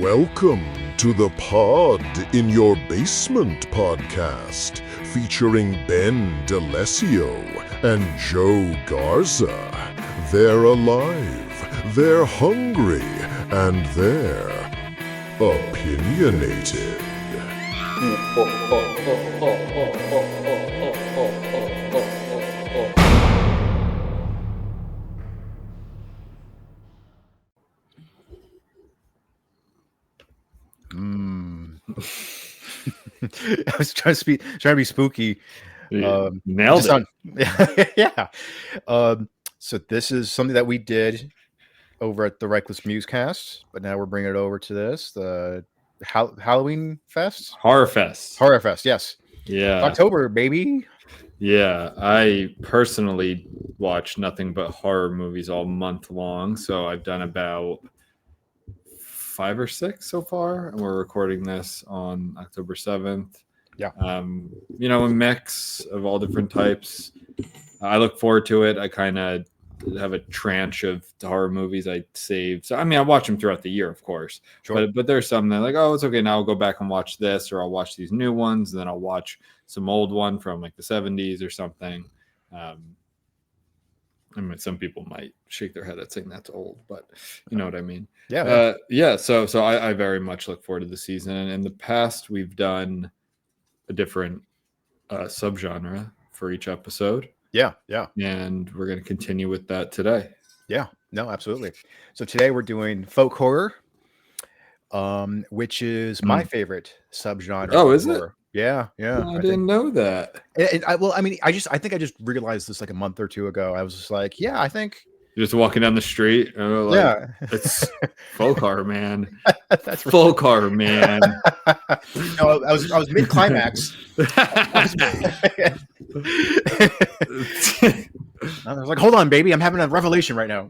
Welcome to the Pod in Your Basement podcast, featuring Ben DeLessio and Joe Garza. They're alive, they're hungry, and they're opinionated. I was trying to be spooky. Nailed it. Yeah. So this is something that we did over at the Reckless Musecast, but now we're bringing it over to the Halloween Fest, Horrorfest. Yes, Yeah, October, baby. yeah. I personally watch nothing but horror movies all month long, so I've done about 5 or 6 so far, and we're recording this on October 7th. Yeah. A mix of all different types. I look forward to it. I kind of have a tranche of horror movies I save. So, I mean, I watch them throughout the year, of course. Sure. But there's some that like, oh, it's okay. Now I'll go back and watch this, or I'll watch these new ones, and then I'll watch some old one from like the 70s or something. I mean, some people might shake their head at saying that's old, but you know what I mean. Yeah. So I very much look forward to the season. And in the past, we've done a different subgenre for each episode. Yeah. And we're going to continue with that today. Yeah. No, absolutely. So today we're doing folk horror, which is my favorite subgenre. Oh, is it? horror. Yeah. I didn't know that. I think I just realized this like a month or two ago. I was just like, yeah, I think. You're just walking down the street. And Yeah. It's folk horror, man. That's Folk horror, man. No, I was mid climax. I was like, hold on, baby, I'm having a revelation right now.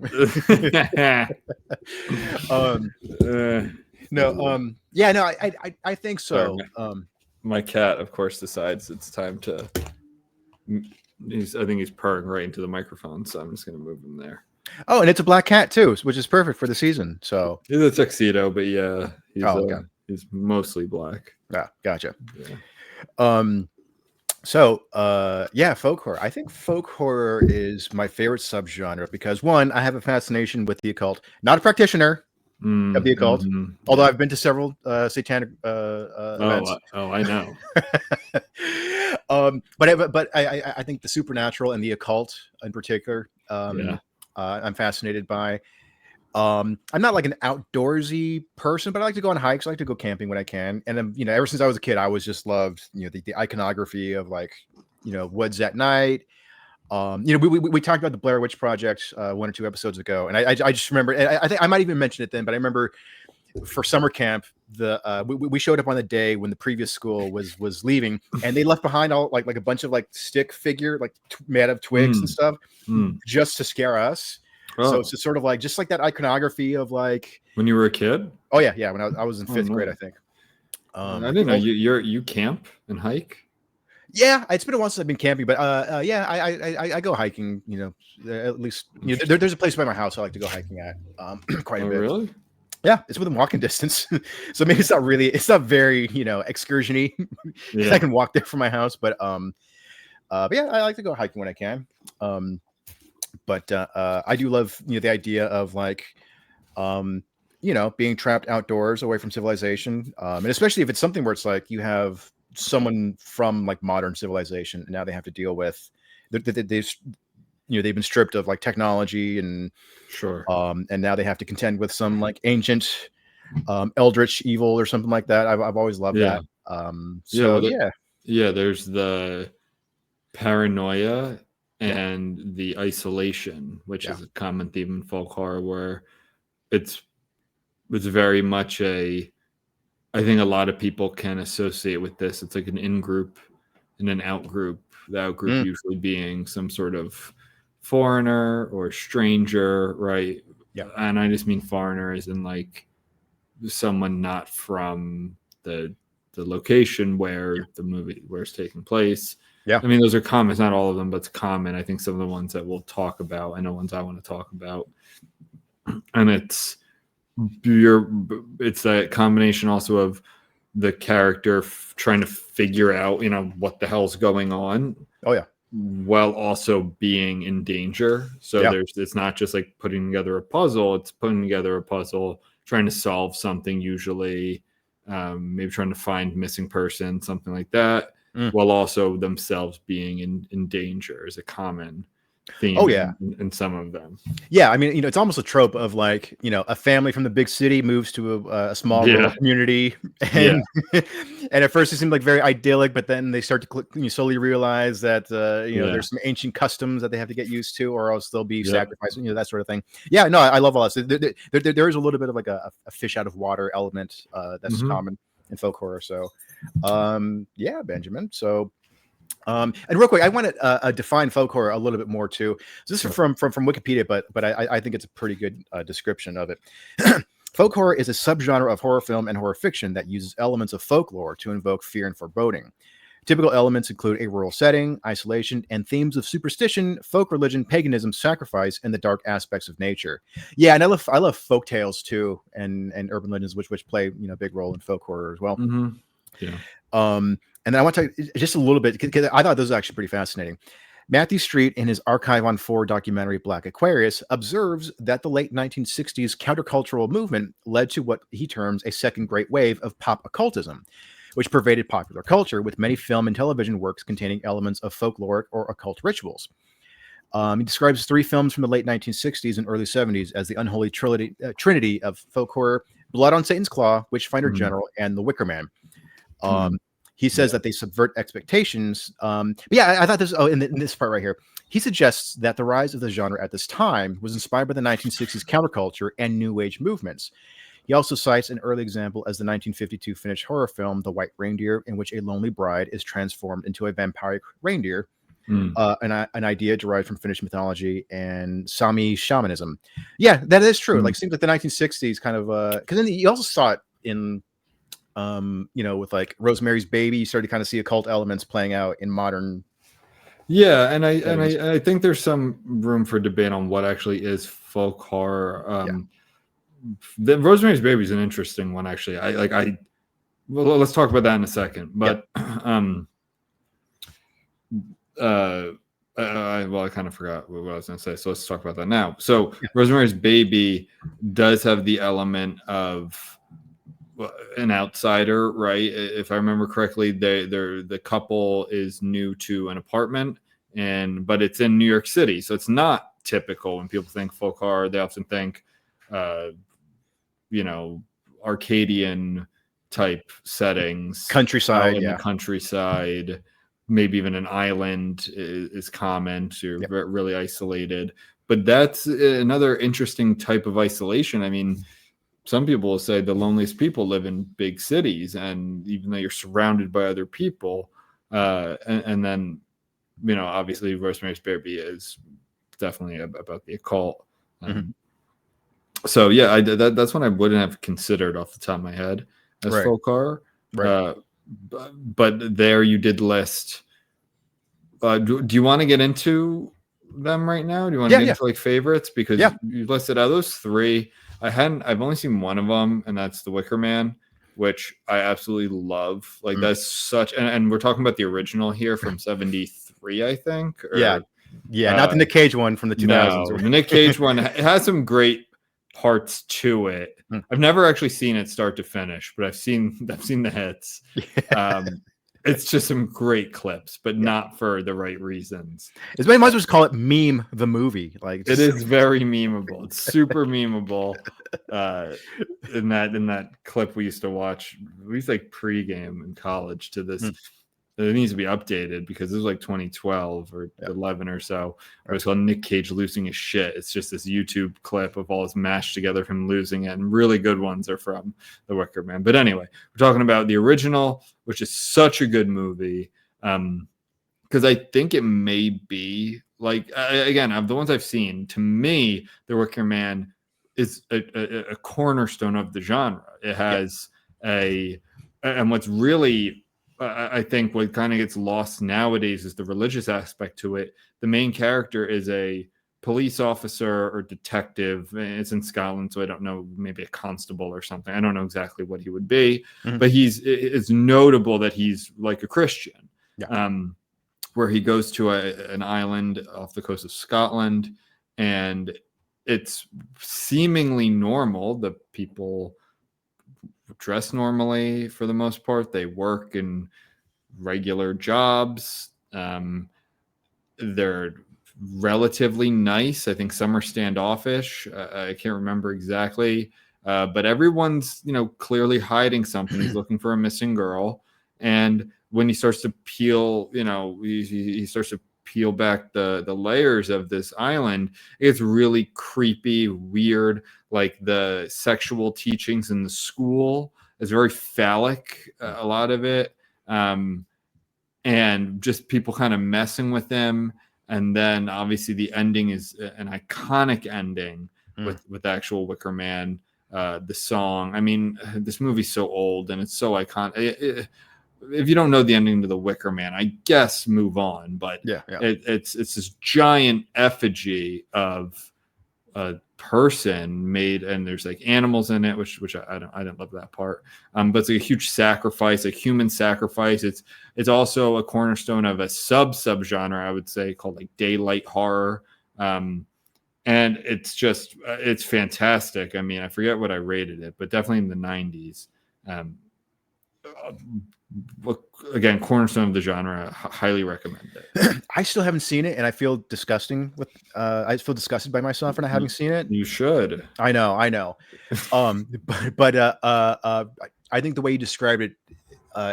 I think so. My cat, of course, decides it's time to. I think he's purring right into the microphone, so I'm just going to move him there. Oh, and it's a black cat too, which is perfect for the season. So he's a tuxedo, but yeah, he's mostly black. Yeah, gotcha. Yeah. Folk horror. I think folk horror is my favorite subgenre because one, I have a fascination with the occult. Not a practitioner of the occult, although I've been to several satanic events. I know. But I think the supernatural and the occult in particular, I'm fascinated by. I'm not like an outdoorsy person, but I like to go on hikes. I like to go camping when I can. And then, ever since I was a kid, I always just loved, the iconography of like, woods at night. We talked about the Blair Witch Project 1 or 2 episodes ago, and I just remember. And I think I might even mention it then, but I remember for summer camp, we showed up on the day when the previous school was leaving, and they left behind all like a bunch of like stick figure made of twigs and stuff, just to scare us. Oh. So it's sort of like just like that iconography of like when you were a kid. Oh yeah. When I was in 5th grade, I think. I didn't know you camp and hike. Yeah, it's been a while since I've been camping, but I go hiking. At least there's a place by my house I like to go hiking at quite a bit. Really? Yeah, it's within walking distance, so maybe it's not very excursion-y. Yeah. I can walk there from my house, but yeah, I like to go hiking when I can. But I do love the idea of like being trapped outdoors away from civilization, and especially if it's something where it's like you have someone from like modern civilization and now they have to deal with they've been stripped of like technology and sure, and now they have to contend with some like ancient eldritch evil or something like that. I've always loved that. There's the paranoia and the isolation, which is a common theme in folk horror, where it's very much I think a lot of people can associate with this. It's like an in-group and an out-group. The out-group usually being some sort of foreigner or stranger, right? Yeah. And I just mean foreigner as in like someone not from the location where where it's taking place. Yeah. I mean, those are common. It's not all of them, but it's common. I think some of the ones that we'll talk about, I know ones I want to talk about. And it's it's a combination also of the character trying to figure out, what the hell's going on. Oh yeah. While also being in danger. So it's not just like putting together a puzzle, it's putting together a puzzle, trying to solve something, usually maybe trying to find missing person, something like that, while also themselves being in danger is a common theme. Oh yeah. in some of them. Yeah, I mean, it's almost a trope of like, a family from the big city moves to a small rural community, and and at first it seemed like very idyllic, but then they start to you slowly realize that there's some ancient customs that they have to get used to, or else they'll be sacrificed, that sort of thing. Yeah, no, I love all this. There is a little bit of like a fish out of water element that's common in folk horror. So, yeah, Benjamin. So. And real quick, I want to define folk horror a little bit more too. So this is from Wikipedia, but I think it's a pretty good description of it. Folk horror is a subgenre of horror film and horror fiction that uses elements of folklore to invoke fear and foreboding. Typical elements include a rural setting, isolation, and themes of superstition, folk religion, paganism, sacrifice, and the dark aspects of nature. Yeah, and I love folk tales too, and urban legends, which play a big role in folk horror as well. Yeah. And then I want to talk just a little bit, because I thought this was actually pretty fascinating. Matthew Street, in his Archive on 4 documentary Black Aquarius, observes that the late 1960s countercultural movement led to what he terms a second great wave of pop occultism, which pervaded popular culture, with many film and television works containing elements of folkloric or occult rituals. He describes 3 films from the late 1960s and early 70s as the unholy trinity of folk horror: Blood on Satan's Claw, Witchfinder General, and The Wicker Man. He says that they subvert expectations. But yeah, I thought this. Oh, in this part right here, he suggests that the rise of the genre at this time was inspired by the 1960s counterculture and New Age movements. He also cites an early example as the 1952 Finnish horror film *The White Reindeer*, in which a lonely bride is transformed into a vampiric reindeer, an idea derived from Finnish mythology and Sami shamanism. Yeah, that is true. Like, seems like the 1960s kind of, because then you also saw it in. With like Rosemary's Baby, you started to kind of see occult elements playing out in modern. Yeah, and I think there's some room for debate on what actually is folk horror. The Rosemary's Baby is an interesting one, actually. Well, let's talk about that in a second. But I kind of forgot what I was going to say, so let's talk about that now. So Rosemary's Baby does have the element of an outsider, right? If I remember correctly, the couple is new to an apartment, but it's in New York City, so it's not typical. When people think folk horror, they often think Arcadian type settings, countryside, in the countryside, maybe even an island is common. So you're really isolated. But that's another interesting type of isolation. I mean, some people will say the loneliest people live in big cities, and even though you're surrounded by other people, and then, obviously Rosemary's Baby is definitely about the occult. So yeah, that's one I wouldn't have considered off the top of my head as folk horror. Right. But there you did list. Do you want to get into them right now? Do you want to get into like favorites? Because you listed out those 3. I've only seen one of them, and that's The Wicker Man, which I absolutely love. Like that's such, and we're talking about the original here from 73, I think. Not the Nick Cage one from the 2000s. No, the Nick Cage one, it has some great parts to it. I've never actually seen it start to finish, but I've seen the hits. It's just some great clips, but not for the right reasons. As many might as well just call it Meme the Movie. Like, it is very memeable. It's super memeable. In that clip we used to watch, we used to like pregame in college to this. It needs to be updated because it was like 2012 or 11 or so. It was called Nick Cage losing his shit. It's just this YouTube clip of all his mashed together from losing it, and really good ones are from The Wicker Man. But anyway, we're talking about the original, which is such a good movie. Because I think it may be like, again, of the ones I've seen, to me, The Wicker Man is a cornerstone of the genre. It has and what's really, I think what kind of gets lost nowadays is the religious aspect to it. The main character is a police officer or detective. It's in Scotland, so I don't know, maybe a constable or something. I don't know exactly what he would be, but it's notable that he's like a Christian. Yeah. Where he goes to an island off the coast of Scotland, and it's seemingly normal. The people dress normally for the most part. They work in regular jobs. They're relatively nice. I think some are standoffish. I can't remember exactly. But everyone's, clearly hiding something. He's looking for a missing girl. And when he starts to peel, he starts to peel back the layers of this island, it's really creepy, weird. Like the sexual teachings in the school is very phallic, a lot of it. And just people kind of messing with him. And then obviously the ending is an iconic ending with actual Wicker Man, the song. I mean, this movie's so old and it's so iconic. If you don't know the ending to the Wicker Man, I guess move on. But it's this giant effigy of a person made, and there's like animals in it, which I didn't love that part. But it's like a huge sacrifice, like human sacrifice. It's also a cornerstone of a subgenre, I would say, called like daylight horror. And it's just it's fantastic. I mean, I forget what I rated it, but definitely in the 90s. Again, cornerstone of the genre. Highly recommend it. I still haven't seen it, and I feel disgusted by myself for not having seen it. You should. I know. But I think the way you described it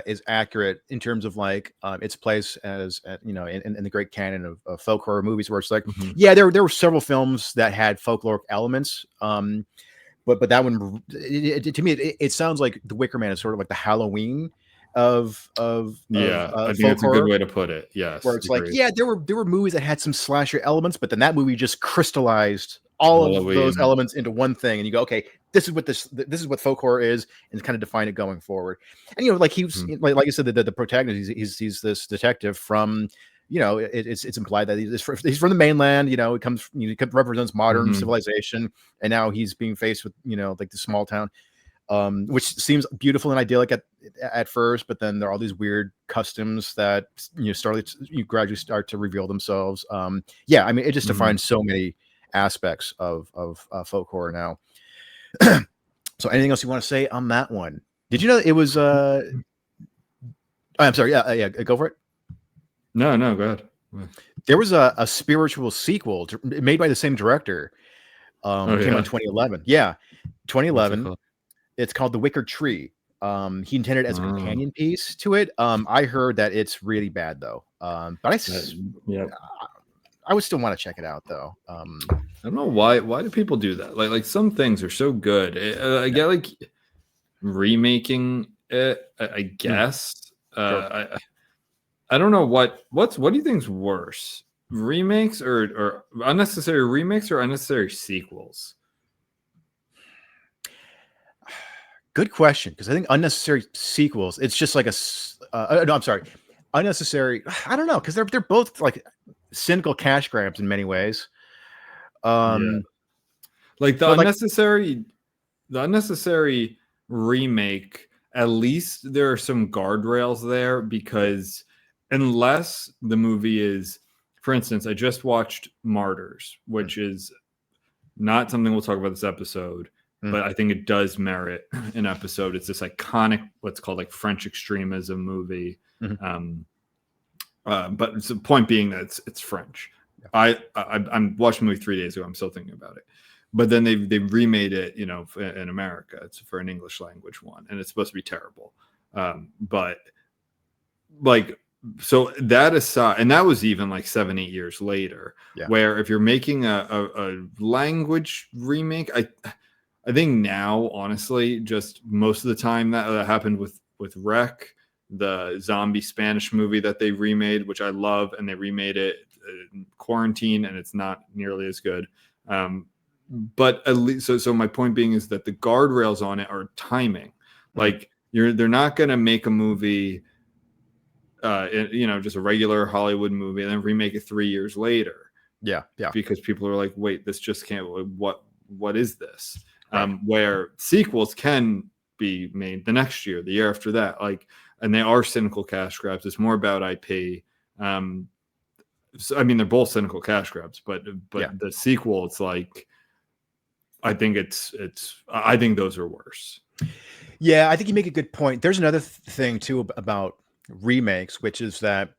is accurate in terms of like its place as in the great canon of folk horror movies, where it's like, there were several films that had folkloric elements. But that one, to me, it sounds like The Wicker Man is sort of like the Halloween of I think that's a good way to put it. Yes, where it's agreed. Like, there were movies that had some slasher elements, but then that movie just crystallized all of those elements into one thing, and you go, okay, this is what folk horror is, and kind of define it going forward. And like he's like you said, the protagonist, he's this detective from. It's implied that he's from the mainland. He represents modern civilization, and now he's being faced with like the small town, which seems beautiful and idyllic at first, but then there are all these weird customs that you gradually start to reveal themselves. I mean, it just defines so many aspects of folk horror now. So, anything else you want to say on that one? Did you know it was? I'm sorry. Yeah. Go for it. No, go ahead. There was a spiritual sequel made by the same director. Came out in 2011. Yeah, 2011. It's called The Wicker Tree. He intended it as a companion piece to it. I heard that it's really bad though. But I would still want to check it out though. I don't know why do people do that? Like some things are so good. I get like remaking it. I guess. Sure. I don't know what do you think's worse, remakes or unnecessary remakes or unnecessary sequels? Good question, because I think unnecessary sequels, it's just like no, I'm sorry, unnecessary. I don't know, because they're both like cynical cash grabs in many ways. Like the unnecessary remake. At least there are some guardrails there, because unless the movie is, for instance, I just watched Martyrs, which is not something we'll talk about this episode, but I think it does merit an episode. It's this iconic, what's called like French extremism movie. But the point being that it's French. Yeah. I'm watching the movie 3 days ago. I'm still thinking about it. But then they remade it, in America. It's for an English language one, and it's supposed to be terrible. But like, so that aside, and that was even like 7-8 years later. Yeah. Where if you're making a language remake, I think now, honestly, just most of the time that happened with Rec, the zombie Spanish movie that they remade, which I love, and they remade it in quarantine, and it's not nearly as good. But at least, so my point being is that the guardrails on it are timing. Like they're not going to make a movie, just a regular Hollywood movie, and then remake it 3 years later. Yeah. because people are like, wait, this just can't. What is this? Right. Where sequels can be made the next year, the year after that, like, and they are cynical cash grabs. It's more about IP. So, I mean, they're both cynical cash grabs, but the sequel, it's like, I think I think those are worse. Yeah, I think you make a good point. There's another thing too about remakes, which is that,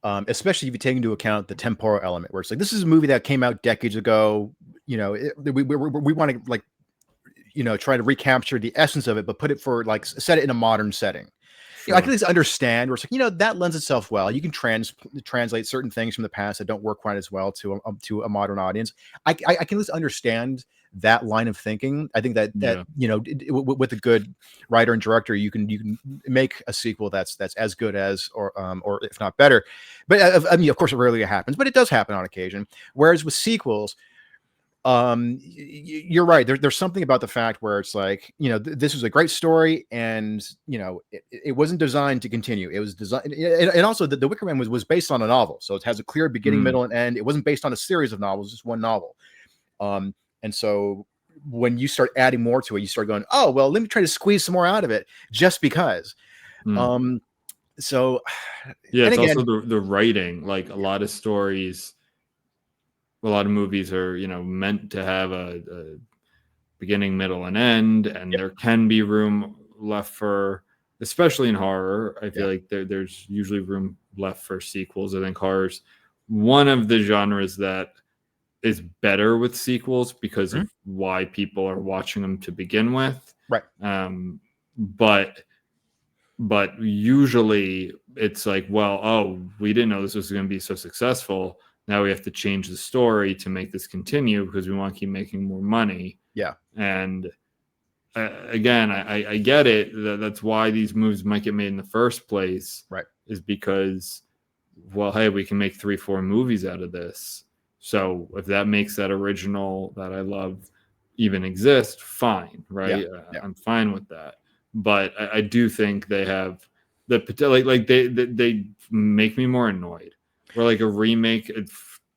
especially if you take into account the temporal element, where it's like, this is a movie that came out decades ago. You know, we want to, like, you know, try to recapture the essence of it, but put it for, like, set it in a modern setting. Sure. You know, I can at least understand where it's like, you know, that lends itself well. You can translate certain things from the past that don't work quite as well to a modern audience. I can at least understand that line of thinking. I think that you know, with a good writer and director, you can make a sequel that's as good as, or if not better. But I mean, of course, it rarely happens, but it does happen on occasion. Whereas with sequels, you're right. There's something about the fact where it's like, you know, this was a great story, and, you know, it wasn't designed to continue. It was designed, and also the Wicker Man was based on a novel, so it has a clear beginning, middle, and end. It wasn't based on a series of novels, just one novel. And so when you start adding more to it, you start going, oh well, let me try to squeeze some more out of it, just because. So yeah, it's again, also the writing. Like, a lot of stories, a lot of movies are, you know, meant to have a beginning, middle, and end, and there can be room left for, especially in horror, I feel like there's usually room left for sequels. I think horror's one of the genres that is better with sequels because of why people are watching them to begin with. Right. But usually it's like, well, oh, we didn't know this was going to be so successful. Now we have to change the story to make this continue because we want to keep making more money. Yeah. And again, I get it. That's why these movies might get made in the first place. Right. Is because, well, hey, we can make 3-4 movies out of this. So if that makes that original that I love even exist, fine, right? Yeah. I'm fine with that. But I do think they have the like they make me more annoyed. Where, like, a remake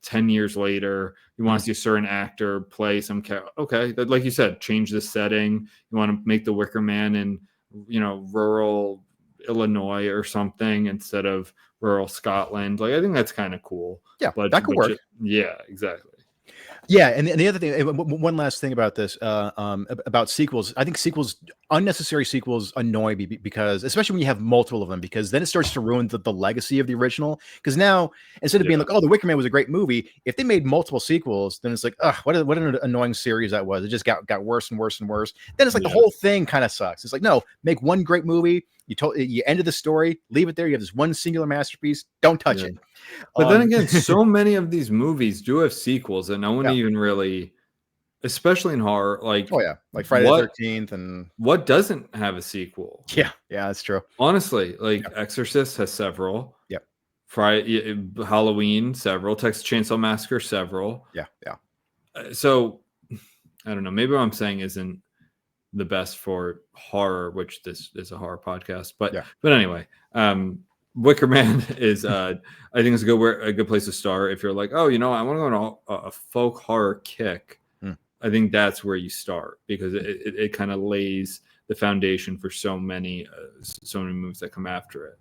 10 years later, you want to see a certain actor play some character. Okay, like you said, change the setting. You want to make the Wicker Man in, you know, rural Illinois or something instead of rural Scotland. Like, I think that's kind of cool. Yeah, but that could work. Yeah, exactly. Yeah, and the other thing, one last thing about this, about sequels. I think unnecessary sequels annoy me because, especially when you have multiple of them, because then it starts to ruin the legacy of the original. Because now, instead of being like, oh, The Wicker Man was a great movie, if they made multiple sequels, then it's like, ugh, what an annoying series that was. It just got worse and worse and worse. Then it's like the whole thing kind of sucks. It's like, no, make one great movie. You ended the story, leave it there. You have this one singular masterpiece. Don't touch it. But then again, so many of these movies do have sequels that no one even really, especially in horror, like, like Friday the 13th, and what doesn't have a sequel? Yeah, that's true. Honestly, like Exorcist has several. Yep. Friday, Halloween, several. Texas Chainsaw Massacre, several. Yeah. So I don't know. Maybe what I'm saying isn't the best for horror, which this is a horror podcast. But anyway, Wicker Man is I think it's a good place to start if you're like, oh, you know, I want to go on a folk horror kick. I think that's where you start because it kind of lays the foundation for so many movies that come after it.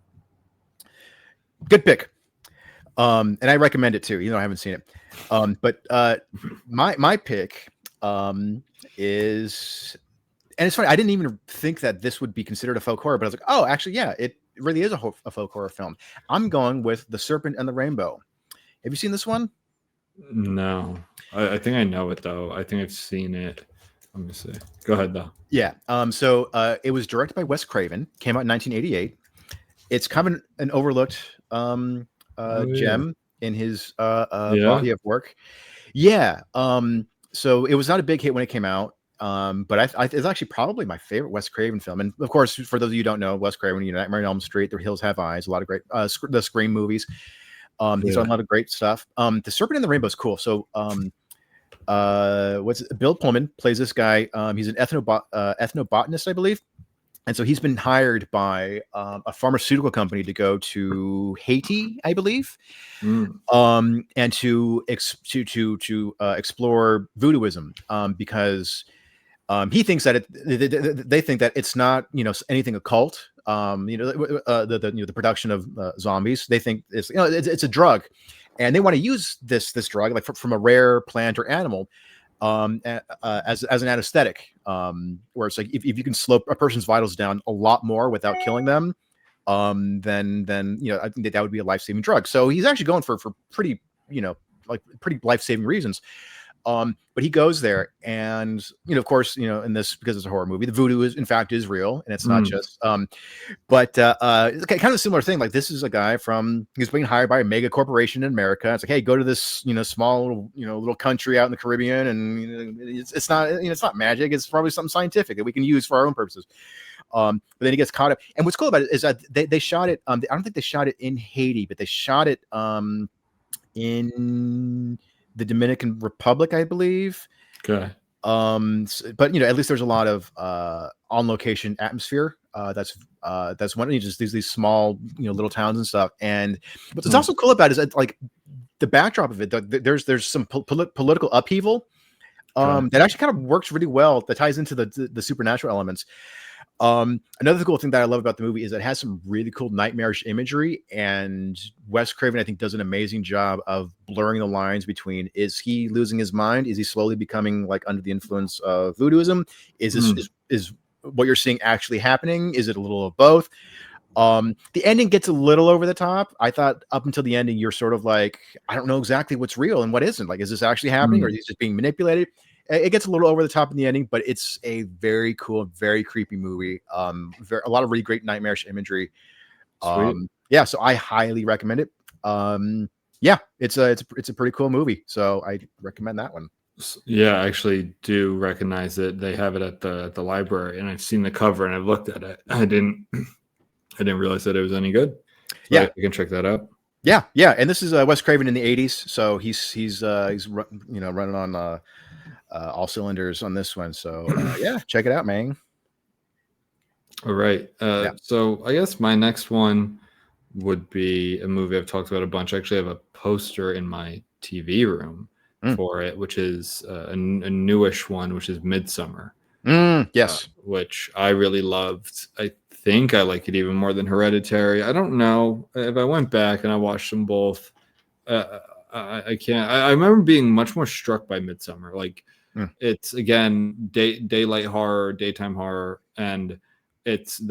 Good pick. And I recommend it too, even though I haven't seen it. But my pick is, and it's funny, I didn't even think that this would be considered a folk horror, but I was like, oh, actually, yeah, it really is a folk horror film. I'm going with The Serpent and the Rainbow. Have you seen this one? No. I think I know it, though. I think I've seen it. Let me see. Go ahead, though. Yeah. So it was directed by Wes Craven. Came out in 1988. It's kind of an overlooked gem in his body of work. Yeah. So it was not a big hit when it came out. But it's actually probably my favorite Wes Craven film. And of course, for those of you who don't know, Wes Craven, you know, Nightmare on Elm Street, The Hills Have Eyes, a lot of great, the Scream movies. He's on a lot of great stuff. The Serpent and the Rainbow is cool. So, Bill Pullman plays this guy. He's an ethnobotanist, I believe. And so he's been hired by a pharmaceutical company to go to Haiti, I believe, and to explore voodooism, because he thinks that they think that it's not, anything occult. The production of zombies. They think it's a drug, and they want to use this drug like from a rare plant or animal, as an anesthetic, where it's like if you can slow a person's vitals down a lot more without killing them, then I think that would be a life-saving drug. So he's actually going for pretty, like pretty life-saving reasons. But he goes there, and of course, in this, because it's a horror movie, the voodoo is in fact is real, and it's not just but it's kind of a similar thing. Like, this is a guy he's being hired by a mega corporation in America. It's like, hey, go to this small little country out in the Caribbean, and it's not magic. It's probably something scientific that we can use for our own purposes. But then he gets caught up. And what's cool about it is that they shot it. I don't think they shot it in Haiti, but they shot it in the Dominican Republic, I believe. Okay. But at least there's a lot of on location atmosphere. That's one of just these small little towns and stuff. And what's also cool about it is that, like, the backdrop of it, there's some political upheaval that actually kind of works really well. That ties into the supernatural elements. Another cool thing that I love about the movie is that it has some really cool nightmarish imagery, and Wes Craven, I think, does an amazing job of blurring the lines between, is he losing his mind? Is he slowly becoming like under the influence of voodooism? Is this is what you're seeing actually happening? Is it a little of both? The ending gets a little over the top. I thought up until the ending, you're sort of like, I don't know exactly what's real and what isn't. Like, is this actually happening, or is he just being manipulated? It gets a little over the top in the ending, but it's a very cool, very creepy movie. A lot of really great nightmarish imagery. So I highly recommend it. It's a pretty cool movie. So I recommend that one. Yeah, I actually do recognize it. They have it at the library, and I've seen the cover and I've looked at it. I didn't realize that it was any good. So I can check that out. Yeah. And this is Wes Craven in the 80s. So he's running on all cylinders on this one. So check it out, man. All right. So I guess my next one would be a movie I've talked about a bunch. I actually have a poster in my TV room for it, which is a newish one, which is Midsummer. Yes. Which I really loved. I think I like it even more than Hereditary. I don't know if I went back and I watched them both. I can't. I remember being much more struck by Midsummer. Like, it's, again, daylight horror, daytime horror, and it's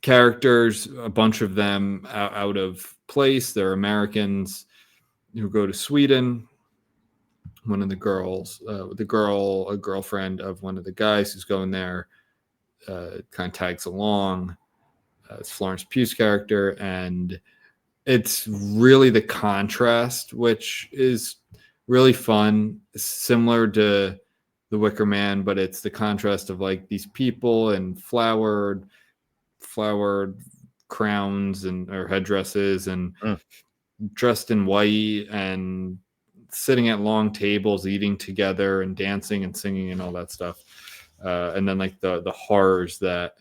characters, a bunch of them out of place. They're Americans who go to Sweden. One of the girls, a girlfriend of one of the guys who's going there, kind of tags along. It's Florence Pugh's character, and it's really the contrast, which is really fun. It's similar to The Wicker Man, but it's the contrast of like these people and flowered crowns or headdresses and dressed in white and sitting at long tables, eating together and dancing and singing and all that stuff. And then like the horrors that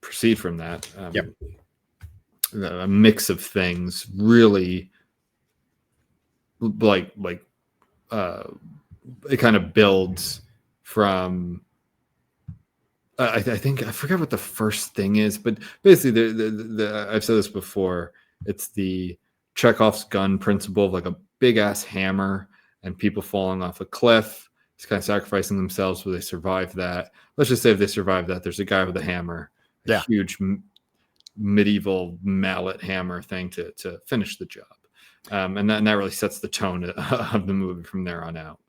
proceed from that. A mix of things, really, like it kind of builds from. I think I forgot what the first thing is, but basically, the I've said this before. It's the Chekhov's gun principle of like a big ass hammer and people falling off a cliff. It's kind of sacrificing themselves, but they survive that. Let's just say if they survive that, there's a guy with a hammer, a huge medieval mallet hammer thing to finish the job. And that really sets the tone of the movie from there on out.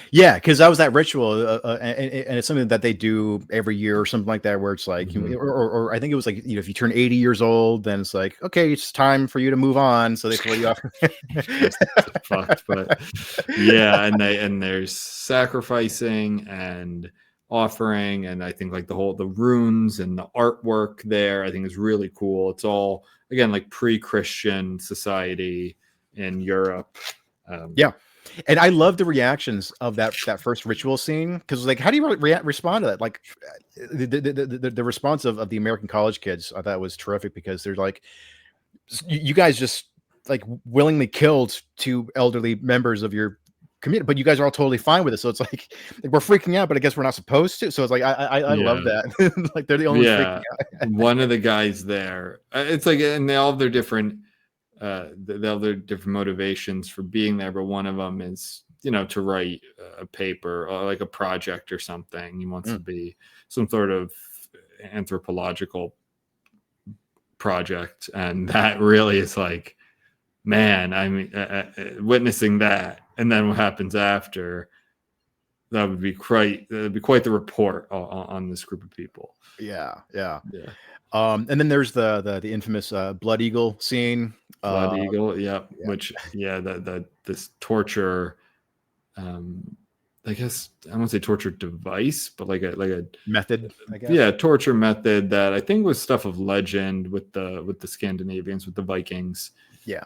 Yeah, because that was that ritual, and it's something that they do every year or something like that, where it's like, or I think it was like, if you turn 80 years old, then it's like, okay, it's time for you to move on. So they throw you off. Fucked, but yeah, and there's sacrificing and offering, and I think like the runes and the artwork there, I think is really cool. It's all, again, like pre-Christian society in Europe. And I love the reactions of that first ritual scene, because like, how do you respond to that? Like, the response of the American college kids, I thought was terrific, because they're like, you guys just like willingly killed two elderly members of your community, but you guys are all totally fine with it. So it's like we're freaking out, but I guess we're not supposed to. So it's like I love that. Like they're the only ones freaking out. One of the guys there, it's like, and they all have their different they have their different motivations for being there, but one of them is, you know, to write a paper or like a project or something. He wants to be some sort of anthropological project, and that really is like, man, I mean, witnessing that, and then what happens after, that would be quite the report on this group of people. Yeah. And then there's the infamous Blood Eagle scene. Blood Eagle, which that this torture, I guess I won't say torture device, but like a method, I guess. Yeah, torture method that I think was stuff of legend with the Scandinavians, with the Vikings. Yeah.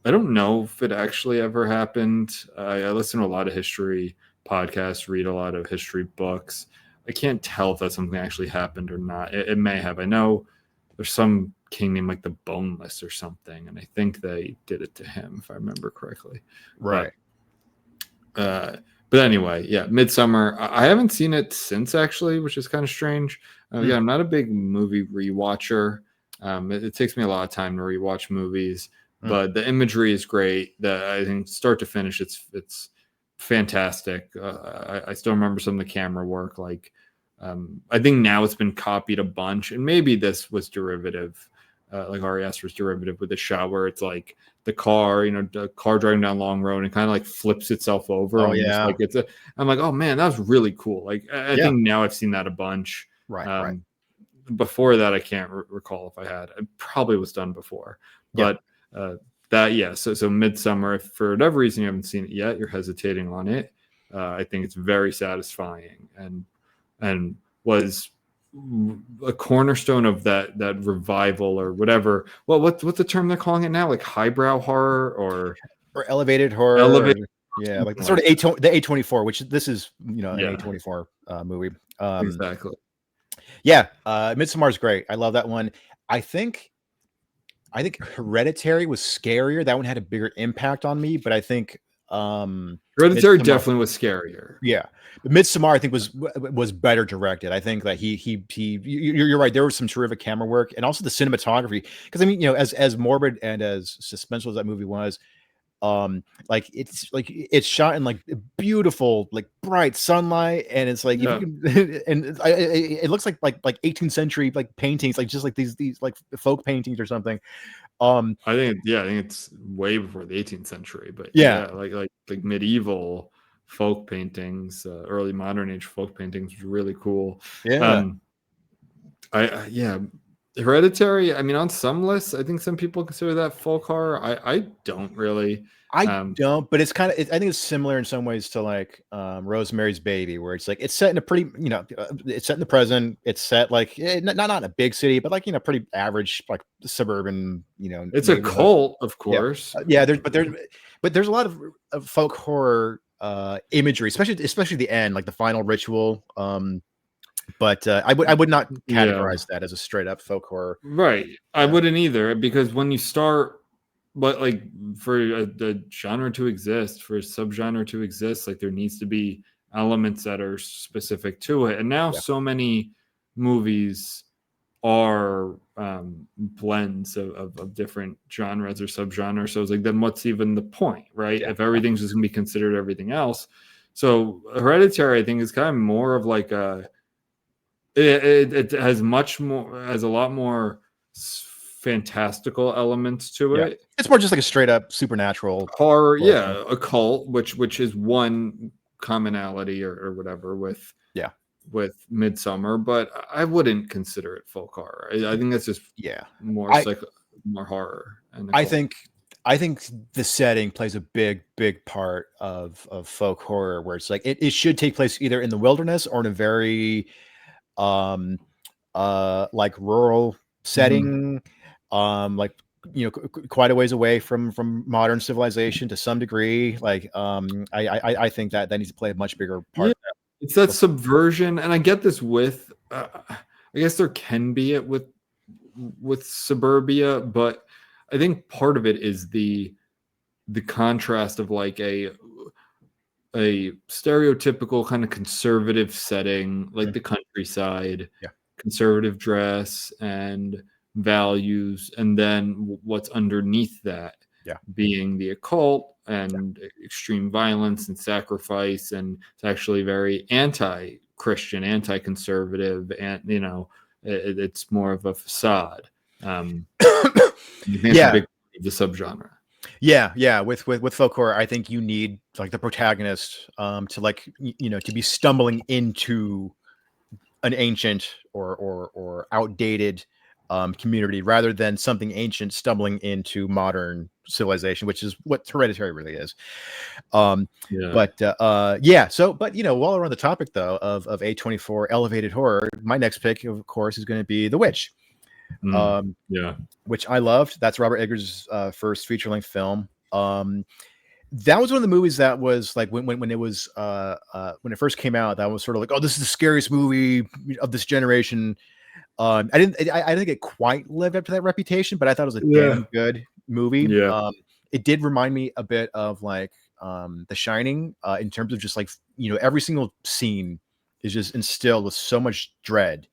I don't know if it actually ever happened. I listen to a lot of history podcasts, read a lot of history books. I can't tell if that's something that actually happened or not. It may have. I know there's some king named like the Boneless or something, and I think they did it to him, if I remember correctly. Right. But anyway, yeah, Midsummer. I haven't seen it since, actually, which is kind of strange. Yeah, I'm not a big movie rewatcher. It takes me a lot of time to rewatch movies, but the imagery is great. I think start to finish, it's fantastic. I still remember some of the camera work. Like, I think now it's been copied a bunch, and maybe this was derivative. Like Ari Aster's derivative with the shot where it's like the car driving down long road and kind of like flips itself over. Oh yeah, like I'm like, oh man, that was really cool. Like I think now I've seen that a bunch. Right. Before that, I can't recall if I had. It probably was done before, but So Midsummer, if for whatever reason you haven't seen it yet, you're hesitating on it. I think it's very satisfying and was a cornerstone of that revival or whatever. Well, what's the term they're calling it now? Like highbrow horror or elevated horror. Like the sort of the A24, which this is, an A24 movie. Exactly. Yeah, Midsommar is great. I love that one. I think Hereditary was scarier. That one had a bigger impact on me, but I think Hereditary definitely was scarier. Yeah, but Midsommar I think was better directed. I think that you're right. There was some terrific camera work, and also the cinematography. Because I mean, as morbid and as suspenseful as that movie was, it's shot in like beautiful, like bright sunlight, and it's like it looks like 18th century like paintings, like just like these like folk paintings or something. I think it's way before the 18th century, but like medieval folk paintings, early modern age folk paintings was really cool. Hereditary, I mean, on some lists, I think some people consider that folk horror. I don't really. I don't, but it's kind of, I think it's similar in some ways to like Rosemary's Baby, where it's like it's set in a pretty, it's set in the present. It's set like not in a big city, but like pretty average like suburban. It's a cult, of course. There's a lot of folk horror imagery, especially the end, like the final ritual. But I would not categorize that as a straight up folk horror. Right. I wouldn't either, because when you start, but like for the genre to exist, for a subgenre to exist, like there needs to be elements that are specific to it. And now so many movies are blends of different genres or subgenres. So it's like, then what's even the point, right? Yeah. If everything's just gonna be considered everything else. So Hereditary, I think, is kind of more of like it has a lot more fantastical elements to it. It's more just like a straight up supernatural horror, occult, which is one commonality or whatever with Midsummer, but I wouldn't consider it folk horror. I think that's just more horror. And I think the setting plays a big part of folk horror, where it's like it should take place either in the wilderness or in a very like rural setting. Like quite a ways away from modern civilization to some degree. Like, I think that needs to play a much bigger Yeah, part. it's that subversion, and I get this with. I guess there can be it with suburbia, but I think part of it is the contrast of like a stereotypical kind of conservative setting, like the countryside, conservative dress and values, and then what's underneath that, being the occult and extreme violence and sacrifice, and it's actually very anti-Christian, anti-conservative, and it's more of a facade. I think it's a big part of the subgenre. Yeah. With folk horror, I think you need like the protagonist to like to be stumbling into an ancient or outdated community rather than something ancient stumbling into modern civilization, which is what Hereditary really is. But while we're on the topic though of A24 elevated horror, my next pick of course is going to be The Witch. Which I loved. That's Robert Eggers' first feature-length film. That was one of the movies that was like when it was when it first came out, that was sort of like, oh, this is the scariest movie of this generation. I didn't think it quite lived up to that reputation, but I thought it was a damn good movie. It did remind me a bit of like The Shining in terms of just like every single scene is just instilled with so much dread.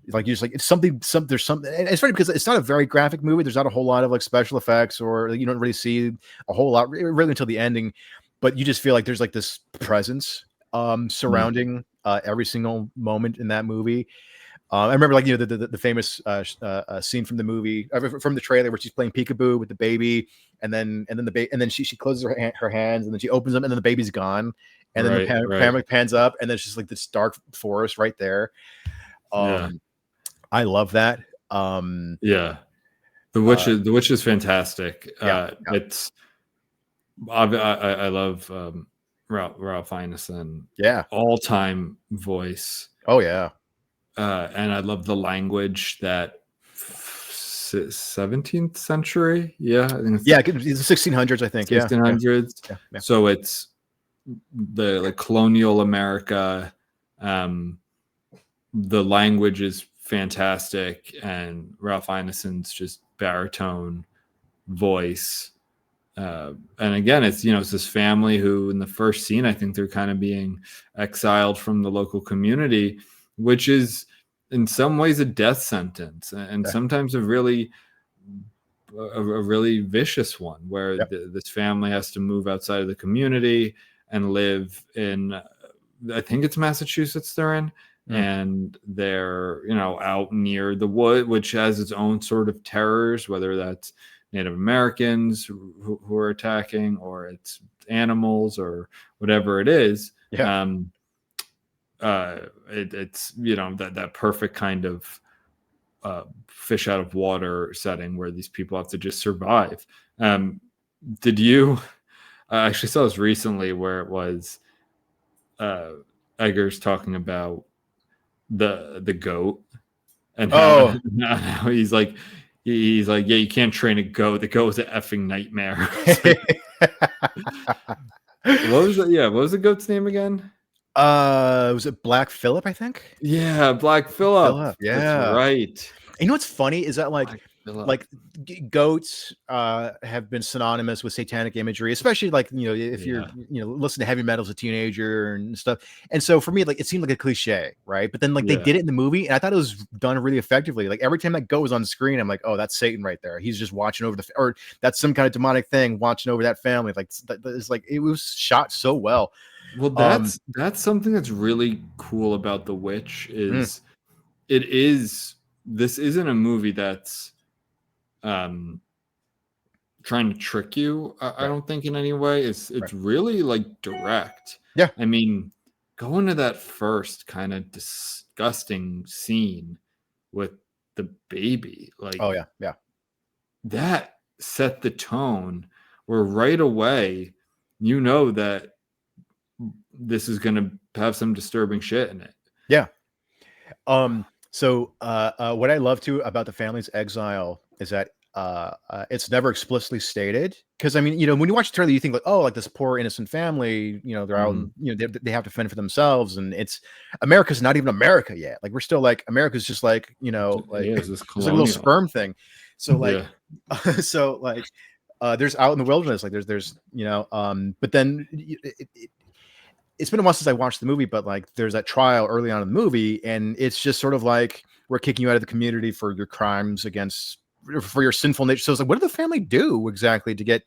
Like you're just like it's something there's something, and it's funny because it's not a very graphic movie. There's not a whole lot of like special effects, or you don't really see a whole lot really until the ending, but you just feel like there's like this presence surrounding every single moment in that movie. I remember like the famous scene from the movie from the trailer where she's playing peekaboo with the baby, and then she closes her hands, and then she opens them, and then the baby's gone, and then the camera pans up, and then it's just like this dark forest right there. I love that. The Witch is fantastic. It's I love Ralph Ineson. All-time voice. Oh yeah. And I love the language that 17th century. I think it's the 1600s. I think 1600s. So it's the like colonial America. The language is fantastic, and Ralph Ineson's just baritone voice. And again, it's it's this family who in the first scene, I think they're kind of being exiled from the local community, which is in some ways a death sentence, and sometimes a really vicious one, where this family has to move outside of the community and live in, I think it's Massachusetts they're in. And they're out near the wood, which has its own sort of terrors, whether that's Native Americans who are attacking, or it's animals, or whatever it is. It's that perfect kind of fish out of water setting where these people have to just survive. Did you I actually saw this recently where it was Eggers talking about the goat, and how he's like, yeah, you can't train a goat. The goat is an effing nightmare. What was the goat's name again? Was it Black Phillip, I think? Yeah, Black Phillip. Yeah, that's right. You know what's funny is that like goats have been synonymous with satanic imagery, especially like if you're listen to heavy metal as a teenager and stuff. And so for me, like it seemed like a cliche, right? But then like they did it in the movie, and I thought it was done really effectively. Like every time that goat was on the screen, I'm like, oh, that's Satan right there. He's just watching over or that's some kind of demonic thing watching over that family. Like it's like it was shot so well. Well, that's something that's really cool about The Witch is this isn't a movie that's trying to trick you. I don't think in any way. It's really like direct. I mean, go into that first kind of disgusting scene with the baby, like, oh yeah, that set the tone where right away that this is going to have some disturbing shit in it. So what I love too about the family's exile is that it's never explicitly stated, because I mean, when you watch the trailer, you think like, oh, like this poor innocent family, they're out, they have to fend for themselves, and America's not even America yet. Like we're still like America's just like like it's it's this like a little colonial sperm thing. So like, Yeah. so like, there's out in the wilderness, like there's but then it's been a while since I watched the movie, but like there's that trial early on in the movie, and it's just sort of like, we're kicking you out of the community for your crimes for your sinful nature. So it's like, what did the family do exactly to get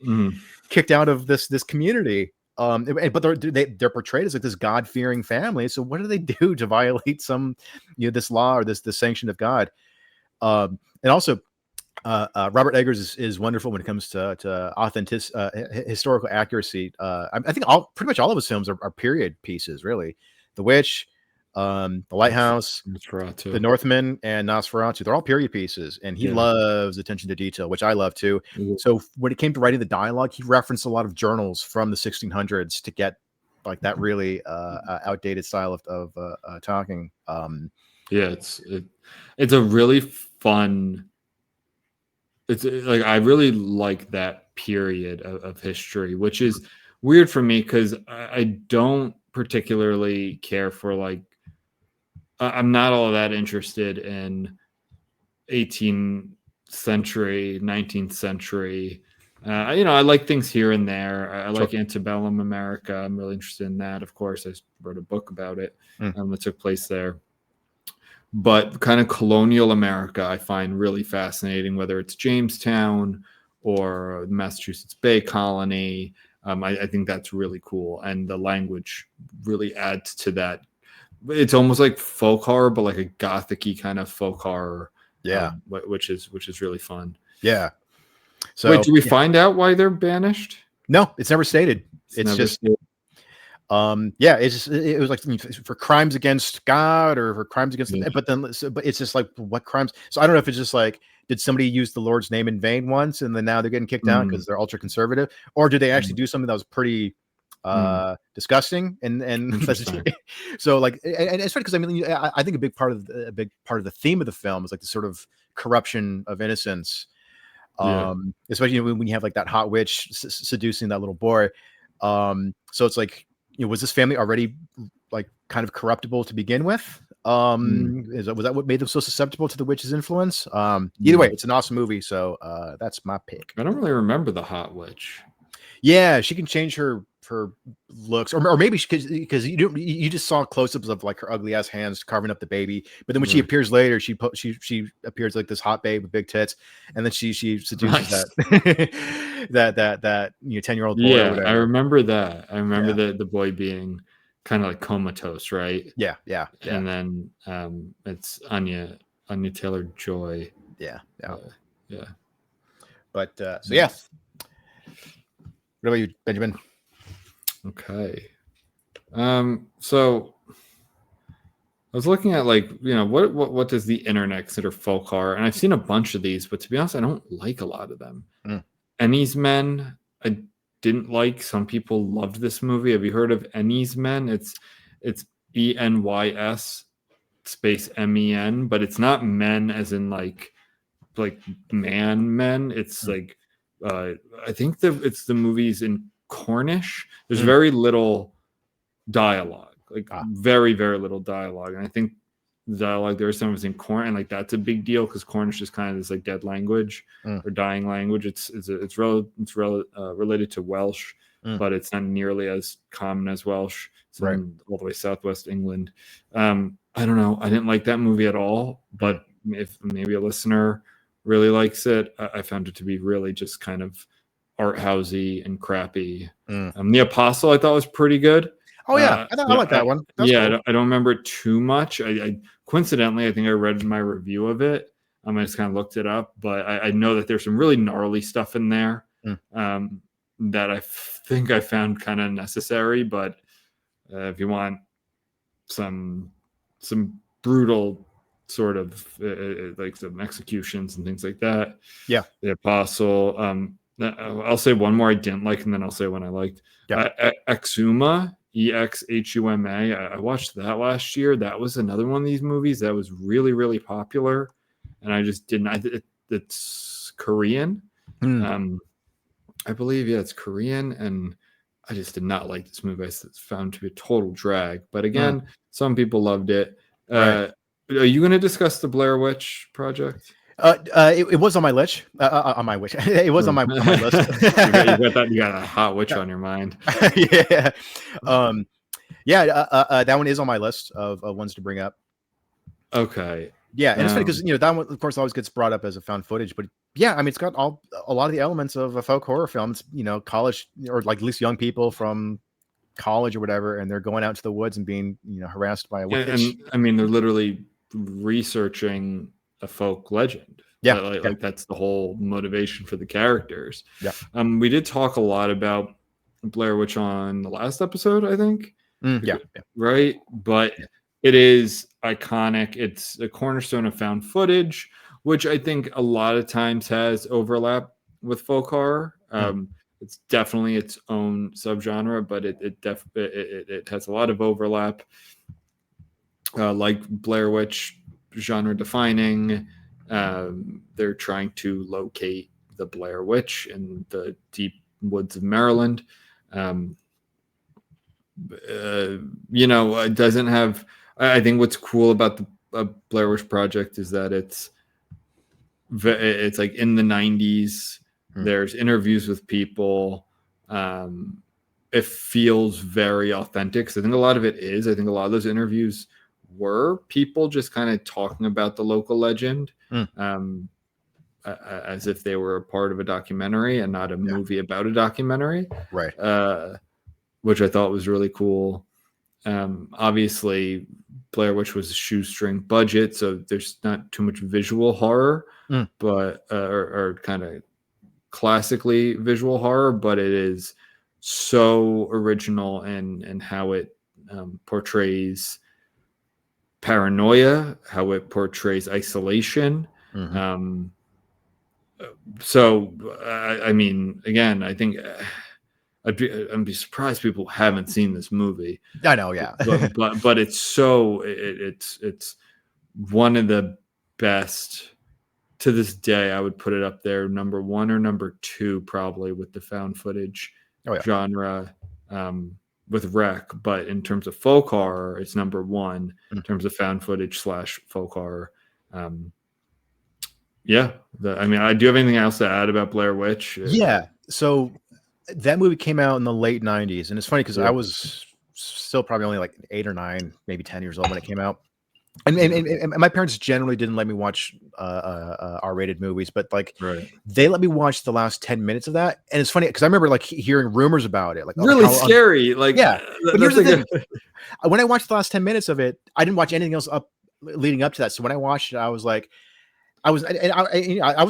kicked out of this community? But they're portrayed as like this God-fearing family. So what do they do to violate some, this law or this sanction of God? And also, Robert Eggers is wonderful when it comes to authentic, historical accuracy. I think pretty much all of his films are period pieces, really. The Witch, The Lighthouse, The Northman, and Nosferatu. They're all period pieces, and he loves attention to detail, which I love too. So when it came to writing the dialogue, he referenced a lot of journals from the 1600s to get like that really outdated style of talking. It's a really fun. It's like, I really like that period of history, which is weird for me because I don't particularly care for like, I'm not all that interested in 18th century, 19th century. I like things here and there. I like antebellum America. I'm really interested in that. Of course, I wrote a book about it that took place there. But kind of colonial America, I find really fascinating, whether it's Jamestown or the Massachusetts Bay Colony. I think that's really cool. And the language really adds to that. It's almost like folk horror, but like a gothic-y kind of folk horror. Yeah. Which is really fun. Yeah. So wait, do we find out why they're banished? No, it's never stated. It's just stated. It was like for crimes against God or for crimes against but it's just like, what crimes? So I don't know if it's just like, did somebody use the Lord's name in vain once and then now they're getting kicked out because they're ultra conservative, or did they actually do something that was pretty disgusting and so like, and it's funny because I mean, I think a big part of the theme of the film is like the sort of corruption of innocence, especially when you have like that hot witch seducing that little boy. So it's like, was this family already like kind of corruptible to begin with? Was that what made them so susceptible to the witch's influence? Either way, it's an awesome movie. So that's my pick. I don't really remember the hot witch. Yeah, she can change her looks, or maybe because you just saw close-ups of like her ugly ass hands carving up the baby, but then when she appears later, she appears like this hot babe with big tits, and then she seduces that 10-year-old boy. Yeah, or whatever. I remember that. I remember the boy being kind of like comatose, right? Yeah. And then it's Anya Taylor-Joy. Yeah. But so nice. yeah. What about you, Benjamin? Okay. So I was looking at like, what does the internet consider folk horror? And I've seen a bunch of these, but to be honest, I don't like a lot of them. Ennie's Men, I didn't like. Some people loved this movie. Have you heard of Ennie's Men? It's ENYS space MEN, but it's not men as in like men. It's like I think it's the movies in Cornish. There's very little dialogue, like very, very little dialogue. And I think the dialogue there, some of it's in Cornish, and like that's a big deal because Cornish is kind of this like dead language or dying language. It's related to Welsh, but it's not nearly as common as Welsh. It's in all the way southwest England. I don't know. I didn't like that movie at all, but if maybe a listener really likes it, I found it to be really just kind of art housey and crappy. The Apostle I thought was pretty good. Oh yeah, I like that one. That's cool. I don't remember it too much. I coincidentally, I think I read my review of it. I just kind of looked it up, but I know that there's some really gnarly stuff in there that I think I found kind of necessary. But if you want some brutal sort of like some executions and things like that, The Apostle. I'll say one more I didn't like, and then I'll say one I liked. Exhuma, EXHUMA. I watched that last year. That was another one of these movies that was really, really popular, and I just didn't. it's Korean. I believe, yeah, it's Korean, and I just did not like this movie. I found it to be a total drag. But again, some people loved it. Right. Are you going to discuss the Blair Witch Project? It was on my list. On my wish. It was on my list. you got a hot witch on your mind. Yeah. That one is on my list of ones to bring up. Okay. Yeah, and it's funny because that one, of course, always gets brought up as a found footage, but yeah, I mean, it's got a lot of the elements of a folk horror film. It's, college, or like at least young people from college or whatever, and they're going out into the woods and being harassed by a witch. And I mean, they're literally researching a folk legend. Yeah, like that's the whole motivation for the characters. Yeah. We did talk a lot about Blair Witch on the last episode, I think. Yeah. Right, but it is iconic. It's a cornerstone of found footage, which I think a lot of times has overlap with folk horror. It's definitely its own subgenre, but it has a lot of overlap. Like Blair Witch, genre defining. They're trying to locate the Blair Witch in the deep woods of Maryland. It doesn't have. I think what's cool about the Blair Witch Project is that it's like in the 90s. There's interviews with people. It feels very authentic. So I think a lot of it is. I think a lot of those interviews were people just kind of talking about the local legend, as if they were a part of a documentary and not a movie about a documentary. Right. Which I thought was really cool. Obviously, Blair Witch was a shoestring budget, so there's not too much visual horror, but or kind of classically visual horror, but it is so original in how it portrays paranoia, how it portrays isolation. So, I mean, again, I think I'd be surprised people haven't seen this movie. I know, yeah. but it's so it's one of the best to this day. I would put it up there, number 1 or number 2, probably, with the found footage genre, with Rec. But in terms of folk horror, it's number 1 in terms of found footage / folk horror. I mean, do you have anything else to add about Blair Witch? Yeah. So that movie came out in the late 90s, and it's funny because I was still probably only like 8 or 9, maybe 10 years old when it came out. And my parents generally didn't let me watch R-rated movies, but they let me watch the last 10 minutes of that. And it's funny because I remember like hearing rumors about it, like really scary. But here's the thing: when I watched the last 10 minutes of it, I didn't watch anything else leading up to that. So when I watched it, I was like, I was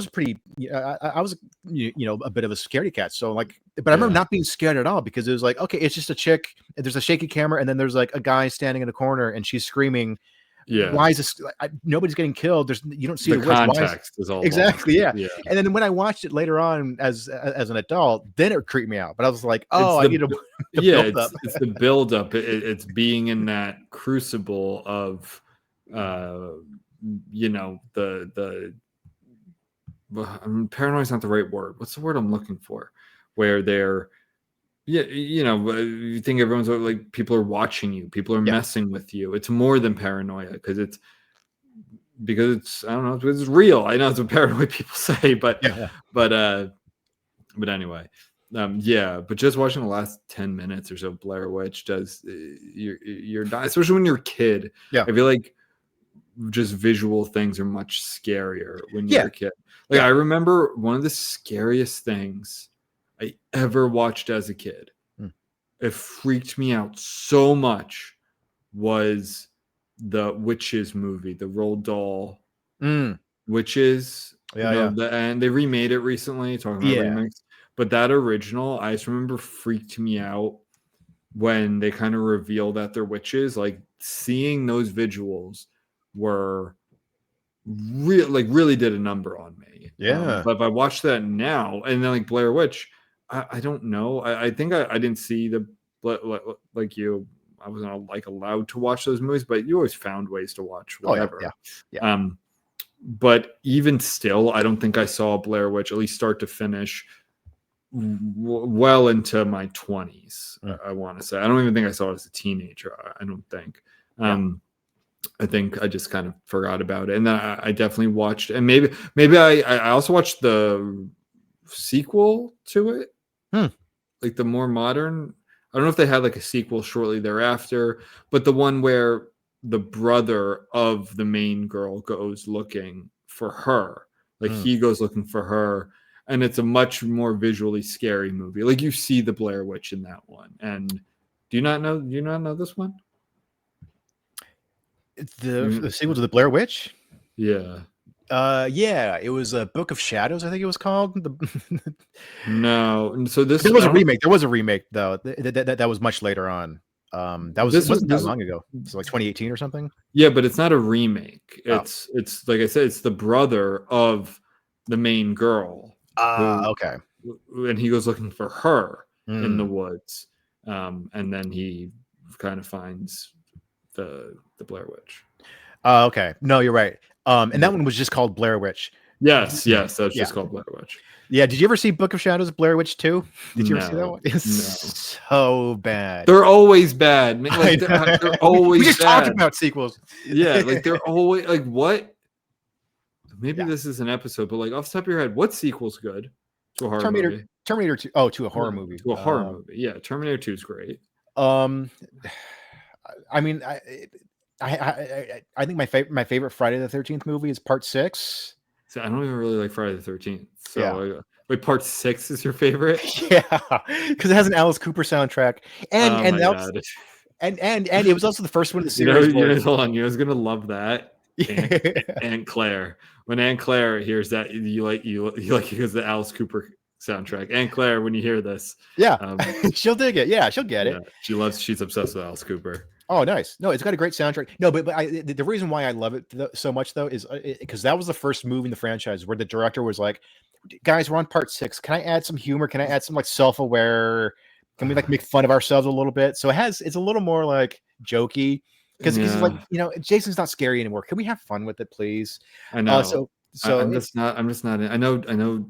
pretty, I was a bit of a scaredy cat. So but I remember not being scared at all because it was like, okay, it's just a chick. There's a shaky camera, and then there's like a guy standing in a corner, and she's screaming. Yeah. Why is this? Nobody's getting killed. You don't see the context is all exactly. Yeah. And then when I watched it later on as an adult, then it creeped me out. But I was like, I need to build up. It's the build up. It's being in that crucible of, paranoia is not the right word. What's the word I'm looking for? Where they're. Yeah, you think everyone's like, people are watching you, people are messing with you. It's more than paranoia because it's I don't know, it's real. I know it's what paranoid people say, but anyway, but just watching the last 10 minutes or so, Blair Witch does you're not, especially when you're a kid. Yeah, I feel like just visual things are much scarier when you're a kid. I remember one of the scariest things I ever watched as a kid. It freaked me out so much was the Witches movie, the Roald Dahl Witches. And they remade it recently, talking about remakes. But that original, I just remember freaked me out when they kind of reveal that they're witches. Like seeing those visuals were really did a number on me. But if I watch that now, and then like Blair Witch, I don't know. I think I didn't see like you. I wasn't allowed to watch those movies, but you always found ways to watch whatever. But even still, I don't think I saw Blair Witch, at least start to finish, well into my 20s. I want to say. I don't even think I saw it as a teenager. I don't think. I think I just kind of forgot about it, and then I definitely watched, and maybe I also watched the sequel to it, like the more modern. I don't know if they had like a sequel shortly thereafter, but the one where the brother of the main girl goes looking for her, like he goes looking for her, and it's a much more visually scary movie. Like you see the Blair Witch in that one, and do you not know this one? The sequel to the Blair Witch? Yeah. Yeah, it was a Book of Shadows, I think it was called. No, so this There was a remake. There was a remake though. That was much later on. It wasn't that long ago. It's like 2018 or something. Yeah, but it's not a remake. It's like I said, it's the brother of the main girl. Okay. And he goes looking for her in the woods, and then he kind of finds the Blair Witch. Okay. No, you're right. And that one was just called Blair Witch. Yes, that's just called Blair Witch. Yeah. Did you ever see Book of Shadows, Blair Witch 2? Did you ever see that one? It's so bad. They're always bad. Like, they're always. We just bad. talked about sequels. Yeah, like they're always like what? Maybe this is an episode, but like off the top of your head, what sequel's good to a horror movie? Terminator 2. Oh, to a horror movie. To a horror movie. Yeah, Terminator 2 is great. I mean, I think my favorite Friday the 13th movie is Part 6. So I don't even really like Friday the 13th. So wait, Part 6 is your favorite? Yeah, because it has an Alice Cooper soundtrack, and it was also the first one in the series. Hold on, you guys gonna love that. Aunt Claire. When Aunt Claire hears that, you like because the Alice Cooper soundtrack. Aunt Claire, when you hear this, she'll dig it. Yeah, she'll get it. She's obsessed with Alice Cooper. Oh, nice. No, it's got a great soundtrack. No, but the reason why I love it so much though is because that was the first movie in the franchise where the director was like, "Guys, we're on Part 6. Can I add some humor? Can I add some like self-aware? Can we like make fun of ourselves a little bit?" So it's a little more like jokey because he's like, Jason's not scary anymore. Can we have fun with it, please? I know. So I'm just not. I know.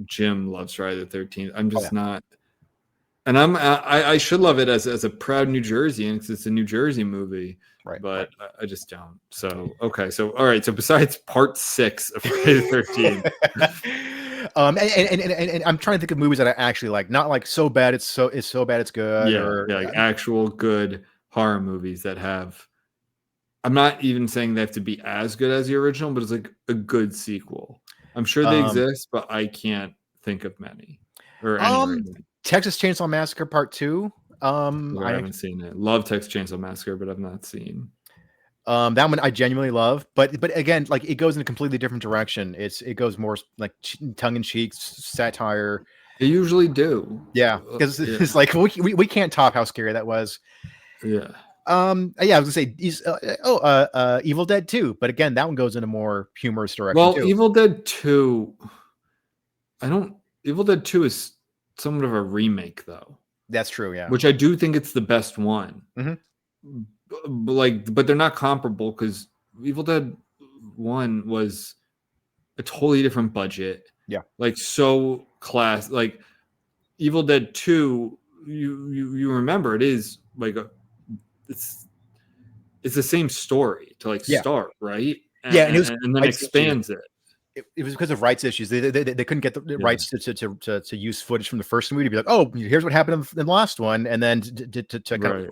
Jim loves Friday the 13th. I'm just not. And I should love it as a proud New Jerseyan because it's a New Jersey movie, right? But I just don't. So okay, so all right. So besides Part 6 of Friday the 13th, and I'm trying to think of movies that I actually like, not like so bad it's so bad it's good. Like actual good horror movies that have. I'm not even saying they have to be as good as the original, but it's like a good sequel. I'm sure they exist, but I can't think of many or any. Texas Chainsaw Massacre Part 2. I haven't seen it. Love Texas Chainsaw Massacre, but I've not seen. That one I genuinely love, but again, like it goes in a completely different direction. It goes more like tongue-in-cheek satire. They usually do. Yeah, because it's like we can't top how scary that was. Yeah. I was gonna say Evil Dead 2, but again, that one goes in a more humorous direction. Well, too. Evil Dead 2, Evil Dead 2 is somewhat of a remake, though. That's true, yeah. Which I do think it's the best one. But they're not comparable because Evil Dead 1 was a totally different budget. Yeah, like so class. Like Evil Dead 2, you remember it is like it's the same story to like start, right? And then expands it. It was because of rights issues. They couldn't get the rights to use footage from the first movie to be like, oh, here's what happened in the last one, and then to kind of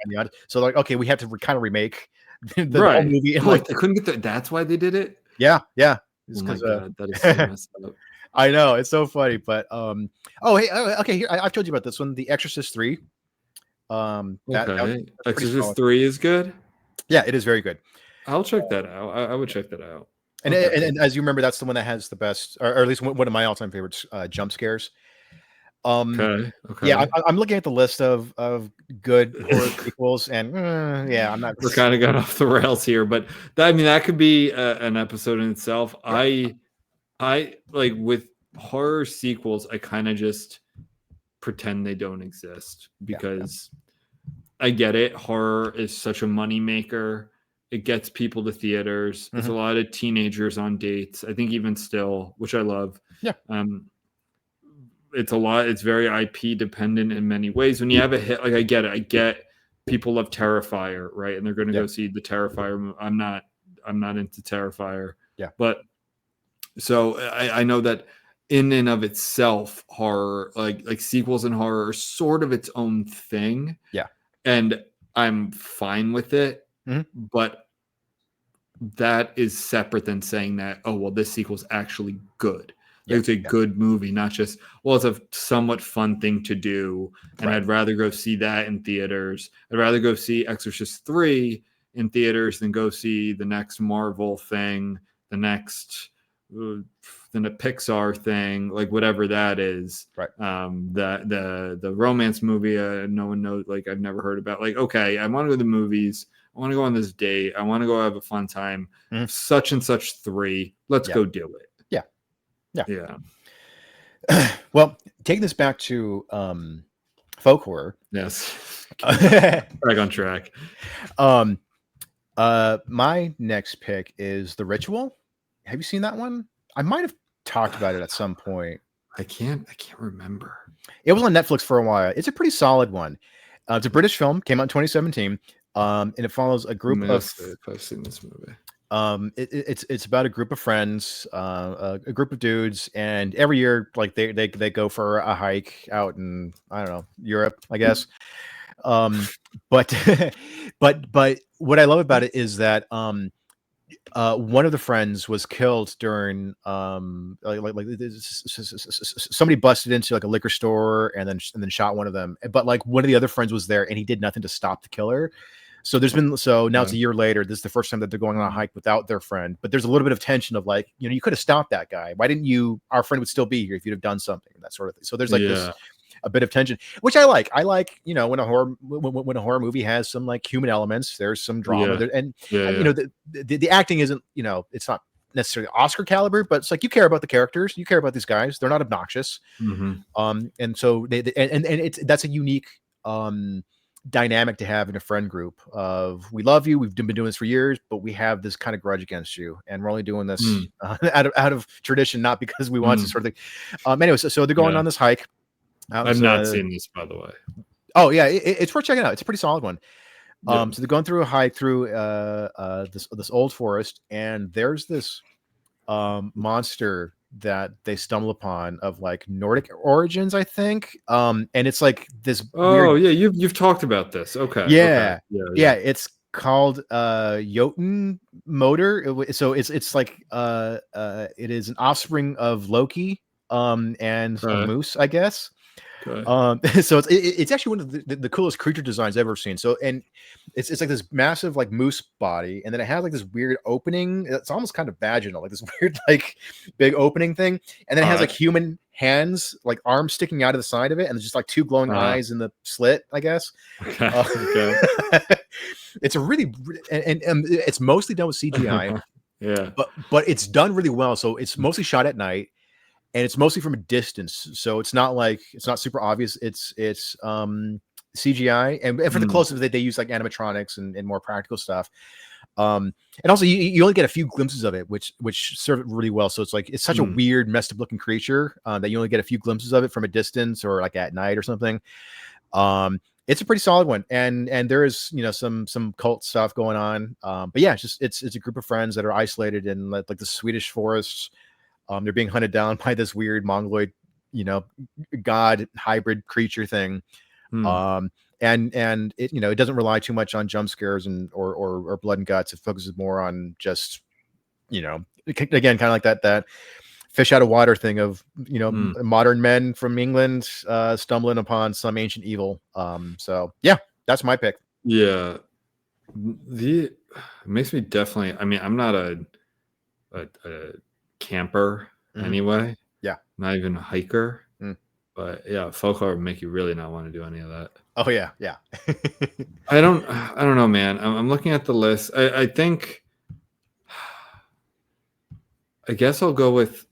so like, okay, we have to kind of remake the whole movie. And like they couldn't get that's why they did it. Yeah. It's because that is so messed up. I know, it's so funny, but okay, here I've told you about this one, The Exorcist 3. Exorcist 3 is good. Yeah, it is very good. I'll check that out. I would check that out. And as you remember, that's the one that has the best, or at least one of my all-time favorites, jump scares. Okay. Yeah, I'm looking at the list of good horror sequels, and I'm not. We're kind of got off the rails here, but that could be an episode in itself. Yeah. I like with horror sequels, I kind of just pretend they don't exist because I get it. Horror is such a moneymaker. It gets people to theaters. There's a lot of teenagers on dates. I think even still, which I love. Yeah. It's a lot. It's very IP dependent in many ways. When you have a hit, like I get it. I get people love Terrifier, right? And they're going to go see the Terrifier movie. I'm not into Terrifier. Yeah. But so I know that in and of itself, horror, like sequels in horror are sort of its own thing. Yeah. And I'm fine with it. But that is separate than saying that, oh, well, this sequel is actually good. It's a good movie, not just, well, it's a somewhat fun thing to do. And I'd rather go see that in theaters. I'd rather go see Exorcist 3 in theaters than go see the next Marvel thing, the next than a Pixar thing, like whatever that is. Right. The romance movie no one knows, like I've never heard about. Like, okay, I want to go to the movies. I want to go on this date. I want to go have a fun time. Such and such 3. Let's go do it. Yeah. Well, taking this back to folk horror. Yes. Back on track. My next pick is The Ritual. Have you seen that one? I might have talked about it at some point. I can't remember. It was on Netflix for a while. It's a pretty solid one. It's a British film, came out in 2017. And it follows a group of. I've seen this movie. It's about a group of friends, a group of dudes, and every year, like they go for a hike out in, I don't know, Europe, I guess. But what I love about it is that one of the friends was killed during somebody busted into like a liquor store and then shot one of them. But like one of the other friends was there and he did nothing to stop the killer. So now it's a year later. This is the first time that they're going on a hike without their friend. But there's a little bit of tension of like, you could have stopped that guy. Why didn't you? Our friend would still be here if you'd have done something, that sort of thing. So there's like this a bit of tension, which I like. I like, when a horror movie has some like human elements. There's some drama there, and the acting isn't, it's not necessarily Oscar caliber, but it's like you care about the characters, you care about these guys. They're not obnoxious, and so that's a unique dynamic to have in a friend group of, we love you, we've been doing this for years, but we have this kind of grudge against you, and we're only doing this out of tradition, not because we want to, sort of thing. Anyway, so they're going on this hike. I've not seen this, by the way. Oh yeah, it's worth checking out. It's a pretty solid one. So they're going through a hike through this old forest, and there's this monster that they stumble upon of like Nordic origins, I think. And it's like this. You've talked about this. Okay. Yeah. It's called Jotun Motor. So it's like it is an offspring of Loki and a moose, I guess. So it's actually one of the coolest creature designs I've ever seen. So, and it's like this massive like moose body, and then it has like this weird opening. It's almost kind of vaginal, like this weird like big opening thing, and then it has like human hands, like arms sticking out of the side of it, and there's just like two glowing eyes in the slit, I guess. It's a really and it's mostly done with CGI. But it's done really well. So it's mostly shot at night. And it's mostly from a distance, so it's not super obvious. It's CGI, and for the close-ups they use like animatronics and more practical stuff. And also you only get a few glimpses of it, which serve it really well. So it's such a weird, messed up looking creature that you only get a few glimpses of it from a distance or like at night or something. It's a pretty solid one, and there is some cult stuff going on. But yeah, it's a group of friends that are isolated in like the Swedish forests. They're being hunted down by this weird mongoloid, god hybrid creature thing. And it, it doesn't rely too much on jump scares or blood and guts. It focuses more on just, again, kind of like that fish out of water thing of, modern men from England stumbling upon some ancient evil. So yeah, that's my pick. Yeah. It makes me definitely, I mean, I'm not a camper anyway, not even a hiker, but yeah, folk horror would make you really not want to do any of that. Oh yeah. I don't know, man. I'm looking at the list. I think I guess I'll go with,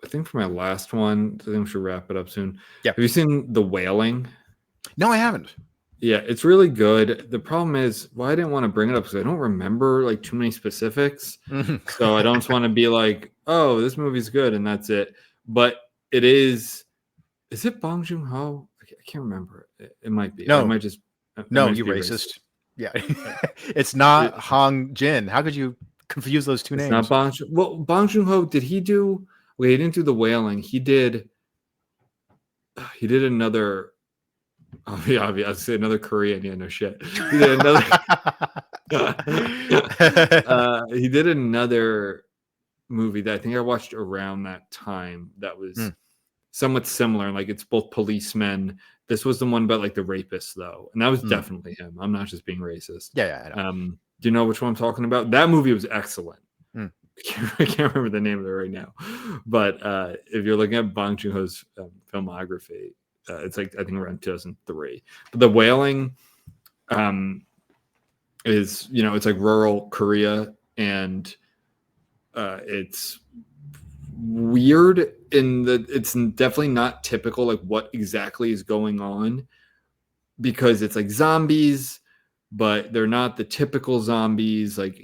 I think for my last one, I think we should wrap it up soon. Yeah. Have you seen The Wailing? No, I haven't. Yeah, it's really good. The problem is, I didn't want to bring it up because I don't remember like too many specifics. So I don't want to be like, oh, this movie's good and that's it. But it is. Is it Bong Joon-ho? I can't remember. It might be. No, it might just. no, you racist. Yeah, it's not Hong Jin. How could you confuse those two names? It's not Bong. Well, Bong Joon-ho, did he do? Wait, he didn't do The Wailing. He did another. Oh yeah, I'd say another Korean. Yeah, no shit. He did another. He did another movie that I think I watched around that time. That was somewhat similar. Like it's both policemen. This was the one about like the rapist though, and that was definitely him. I'm not just being racist. Yeah, I know. Do you know which one I'm talking about? That movie was excellent. I can't remember the name of it right now, but if you're looking at Bong Joon-ho's filmography, it's like I think around 2003. But The Wailing is, it's like rural Korea, and it's weird in that it's definitely not typical like what exactly is going on, because it's like zombies, but they're not the typical zombies like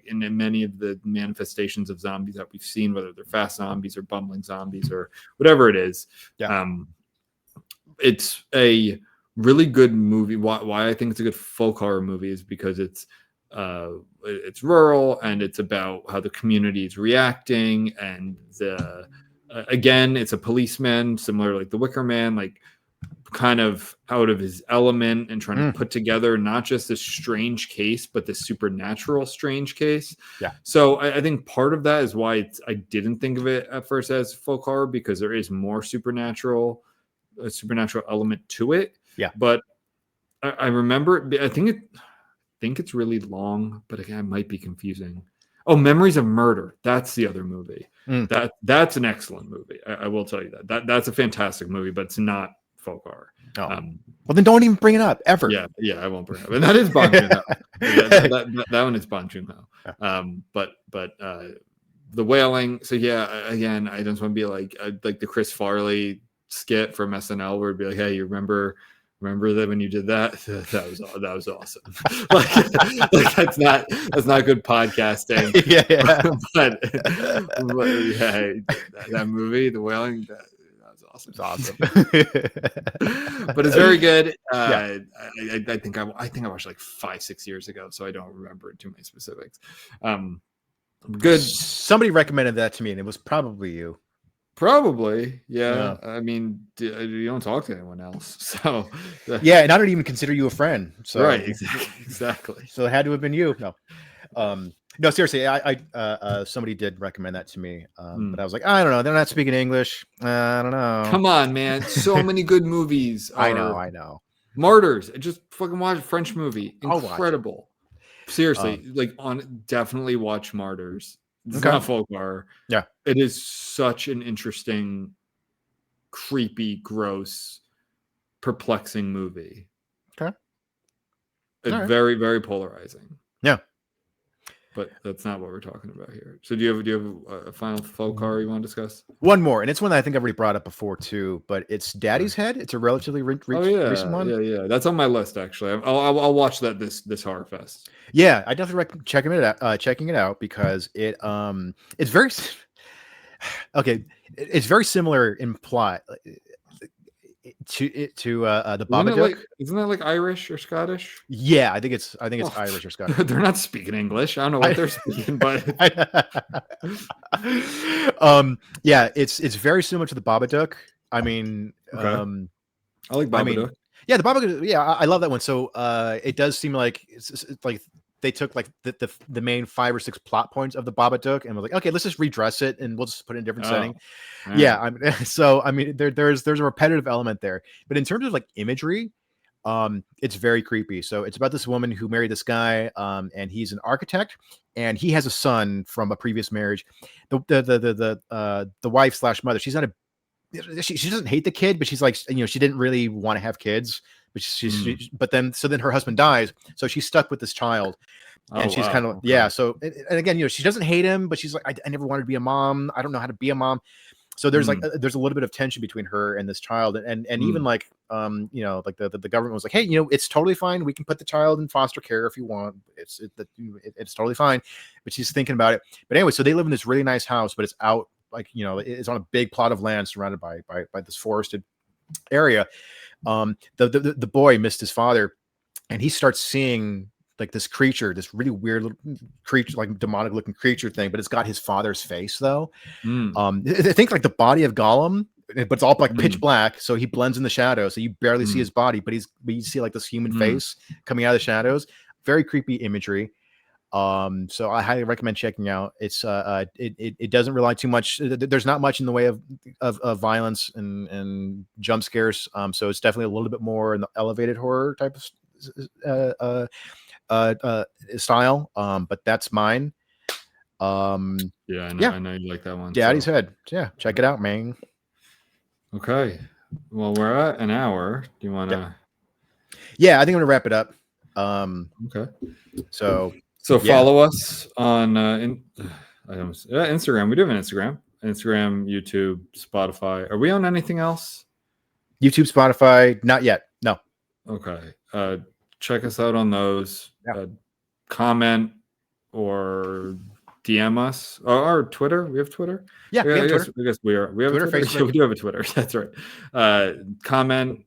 in many of the manifestations of zombies that we've seen, whether they're fast zombies or bumbling zombies or whatever it is. It's a really good movie. Why I think it's a good folk horror movie is because it's rural, and it's about how the community is reacting, and again, it's a policeman, similar to like The Wicker Man, like kind of out of his element and trying to put together not just this strange case, but this supernatural strange case. Yeah. So I think part of that is why I didn't think of it at first as folk horror, because there is more supernatural element to it. Yeah. But I remember, I think it's really long, but again, it might be confusing. Oh, Memories of Murder. That's the other movie. That's an excellent movie. I will tell you that's a fantastic movie, but it's not folk horror. Oh. Well, then don't even bring it up ever. Yeah, I won't bring it up. And that is Bong Joon-ho. that one is Bong Joon-ho. But The Wailing. So yeah, again, I just want to be like the Chris Farley skit from SNL where it'd be like, hey, you remember that when you did that? That was awesome. like that's not good podcasting. but yeah, that movie, The Wailing, that was awesome. It's awesome. But it's very good. I think I watched like 5-6 years ago, so I don't remember too many specifics. Good. Somebody recommended that to me, and it was probably you. Probably, yeah. I mean, you don't talk to anyone else, so yeah, and I don't even consider you a friend. So right, exactly. So it had to have been you. No, seriously. I somebody did recommend that to me, but I was like, I don't know. They're not speaking English. I don't know. Come on, man. So many good movies. I know. Martyrs. Just fucking watch a French movie. Incredible. Seriously, definitely watch Martyrs. It's not folk horror. Yeah. It is such an interesting, creepy, gross, perplexing movie. Okay. It's very, very polarizing. Yeah. But that's not what we're talking about here. So do you have a final folk horror you want to discuss? One more, and it's one that I think I've already brought up before too, but it's Daddy's Head. It's a relatively recent one. Yeah. That's on my list, actually. I'll watch that this Horrorfest. Yeah, I definitely recommend checking it out because it's very okay. It's very similar in plot to the Babadook. Isn't that like Irish or Scottish? Yeah, I think it's Irish or Scottish. They're not speaking English. I don't know what they're speaking, but yeah, it's very similar to the Babadook. I mean, okay. I like Babadook. Yeah, the Babadook. Yeah, I love that one. So it does seem like it's like they took like the main 5 or 6 plot points of the Babadook and was like, okay, let's just redress it and we'll just put it in a different setting. Man. Yeah, I mean, there's a repetitive element there, but in terms of like imagery, it's very creepy. So it's about this woman who married this guy, and he's an architect, and he has a son from a previous marriage. The wife / mother, she doesn't hate the kid, but she's like, she didn't really want to have kids. But then her husband dies, so she's stuck with this child, and she's kind of So and again, she doesn't hate him, but she's like, I never wanted to be a mom. I don't know how to be a mom. So there's there's a little bit of tension between her and this child, and even like you know, like the government was like, hey, you know, it's totally fine. We can put the child in foster care if you want. It's totally fine. But she's thinking about it. But anyway, so they live in this really nice house, but it's out, like, you know, it's on a big plot of land surrounded by this forested area. The boy missed his father, and he starts seeing like this creature, this really weird little creature, like demonic looking creature thing, but it's got his father's face though. I think like the body of Gollum, but it's all like pitch black, so he blends in the shadows, so you barely see his body, but you see like this human face coming out of the shadows. Very creepy imagery. So I highly recommend checking out. It's it doesn't rely too much. There's not much in the way of violence and jump scares. So it's definitely a little bit more in the elevated horror type of style. But that's mine. I know you like that one. Daddy's Head. Yeah, check it out, man. Okay. Well, we're at an hour. Do you want to? Yeah, I think I'm gonna wrap it up. Okay. So follow us on Instagram. We do have an Instagram, YouTube, Spotify. Are we on anything else? YouTube, Spotify, not yet. No. Okay. Check us out on those. Yeah. Comment or DM us. Or Twitter. We have Twitter. Yeah, we have Twitter. I guess we are. We have Twitter, a Twitter. Facebook. Yeah, we do have a Twitter. That's right. Comment,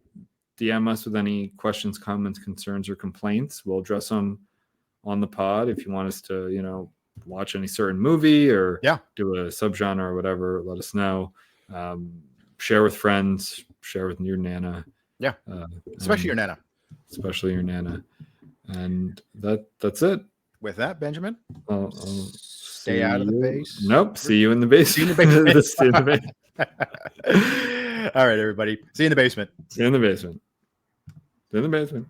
DM us with any questions, comments, concerns, or complaints. We'll address them on the pod. If you want us to, you know, watch any certain movie or do a subgenre or whatever, let us know. Share with friends. Share with your nana. Yeah, especially your nana. Especially your nana. And that's it. With that, Benjamin, I'll stay out of the base. Nope. See you in the basement. See you in the basement. All right, everybody. See you in the basement. See you in the basement. See you in the basement.